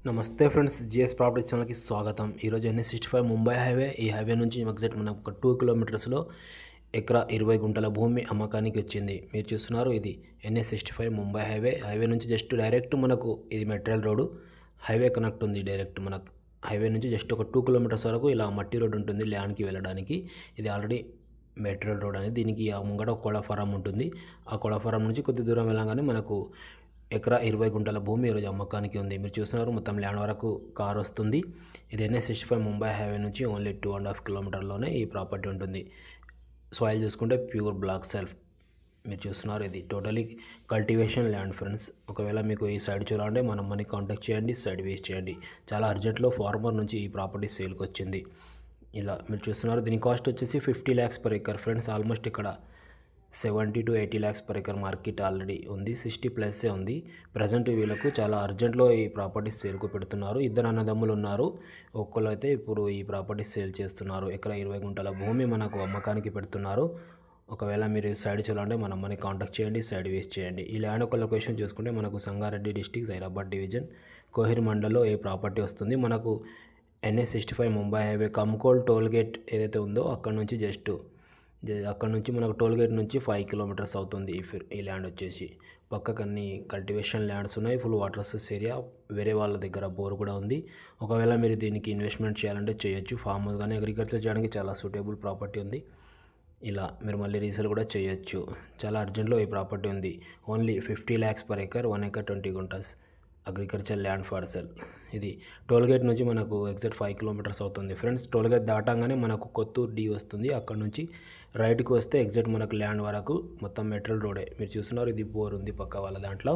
నమస్తే friends, GS property ఛానల్కి స్వాగతం. ఈరోజు NH65 ముంబై హైవే. ఈ హైవే నుంచి ఎగ్జాక్ట్ మనకు ఒక 2 కిలోమీటర్స్లో ఎకరా 20 గుంటల భూమి అమ్మకానికి వచ్చింది. మీరు చూస్తున్నారు, ఇది NH65 ముంబై హైవే. హైవే నుంచి జస్ట్ డైరెక్ట్ మనకు ఇది మెట్రల్ రోడ్ హైవే కనెక్ట్ ఉంది. డైరెక్ట్ మనకు హైవే నుంచి జస్ట్ ఒక 2 కిలోమీటర్స్ వరకు ఇలా మట్టి రోడ్ ఉంటుంది ల్యాండ్కి వెళ్ళడానికి. ఇది ఆల్రెడీ మెట్రల్ రోడ్ అనేది. దీనికి ఆ ముంగట ఒక కోళ్ళ ఫారం ఉంటుంది. ఆ కోళ్ళ ఫారం నుంచి కొద్ది దూరం వెళ్ళగానే మనకు ఎకరా 20 గుంటల భూమి ఈరోజు అమ్మకానికి ఉంది. మీరు చూస్తున్నారు, మొత్తం ల్యాండ్ వరకు కార్ వస్తుంది. ఇది NH65 ముంబై హైవే నుంచి ఓన్లీ 2.5 కిలోమీటర్లోనే ఈ ప్రాపర్టీ ఉంటుంది. సాయిల్ చూసుకుంటే ప్యూర్ బ్లాక్ సెల్ఫ్. మీరు చూస్తున్నారు, ఇది టోటలీ కల్టివేషన్ ల్యాండ్ ఫ్రెండ్స్. ఒకవేళ మీకు ఈ సైడ్ చూడాలంటే మనని కాంటాక్ట్ చేయండి, సైడ్ వేస్ట్ చేయండి. చాలా అర్జెంట్లో ఫార్మర్ నుంచి ఈ ప్రాపర్టీ సేల్కి వచ్చింది. ఇలా మీరు చూస్తున్నారు, దీని కాస్ట్ వచ్చేసి 50 lakhs per acre friends. Almost ఇక్కడ 70 to 80 lakhs per acre market already ఉంది. 60+ ఉంది. ప్రజెంట్ వీళ్ళకు చాలా అర్జెంట్లో ఈ ప్రాపర్టీ సేల్కు పెడుతున్నారు. ఇద్దరు అన్నదమ్ములు ఉన్నారు. ఒక్కళ్ళు అయితే ఇప్పుడు ఈ ప్రాపర్టీ సేల్ చేస్తున్నారు. ఎకరా 20 గుంటల భూమి మనకు అమ్మకానికి పెడుతున్నారు. ఒకవేళ మీరు సైడ్ చూడాలంటే మనని కాంటాక్ట్ చేయండి, సైడ్ వేస్ట్ చేయండి. ఈ ల్యాండ్ ఒక లొకేషన్ చూసుకుంటే మనకు సంగారెడ్డి డిస్టిక్, జైరాబాద్ డివిజన్, కోహిర్ మండల్లో ఏ ప్రాపర్టీ వస్తుంది. మనకు NH65 Mumbai highway Kamkol toll gate ఏదైతే ఉందో అక్కడ నుంచి మనకు టోల్ గేట్ నుంచి 5 కిలోమీటర్స్ అవుతుంది. ఈ ల్యాండ్ వచ్చేసి పక్కకు అన్ని కల్టివేషన్ ల్యాండ్స్ ఉన్నాయి. Full water source area. వేరే వాళ్ళ దగ్గర బోర్ కూడా ఉంది. ఒకవేళ మీరు దీనికి ఇన్వెస్ట్మెంట్ చేయాలంటే చేయొచ్చు. ఫామ్ హౌస్ కానీ అగ్రికల్చర్ చేయడానికి చాలా సూటబుల్ ప్రాపర్టీ ఉంది. ఇలా మీరు మళ్ళీ రీసేల్ కూడా చేయొచ్చు. చాలా అర్జెంట్లో ఈ ప్రాపర్టీ ఉంది. Only 50 lakhs per acre, 1 acre 20 guntas agriculture land for cell. ఇది టోల్గేట్ నుంచి మనకు ఎగ్జాక్ట్ 5 కిలోమీటర్స్ అవుతుంది ఫ్రెండ్స్. టోల్గేట్ దాటంగానే మనకు కొత్తూరు డి వస్తుంది. అక్కడ నుంచి రైట్కి వస్తే ఎగ్జాక్ట్ మనకు ల్యాండ్ వరకు మొత్తం మెట్రల్ రోడే. మీరు చూస్తున్నారు, ఇది బోర్ ఉంది పక్క వాళ్ళ దాంట్లో.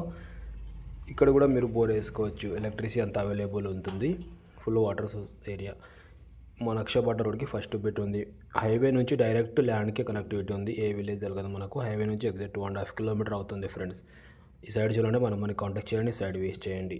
ఇక్కడ కూడా మీరు బోర్ వేసుకోవచ్చు. ఎలక్ట్రిసిటీ అంతా అవైలబుల్ ఉంటుంది. Full water source area. మన అక్షయపాట రోడ్కి ఫస్ట్ బిట్ ఉంది. హైవే నుంచి డైరెక్ట్ ల్యాండ్కి కనెక్టివిటీ ఉంది. ఏ విలేజ్ తెలియదు మనకు. హైవే నుంచి ఎగ్జాక్ట్ 1.5 కిలోమీటర్ అవుతుంది ఫ్రెండ్స్. ఈ సైడ్ చూడండి, మనని కాంటాక్ట్ చేయండి, సైడ్ వేస్ట్ చేయండి.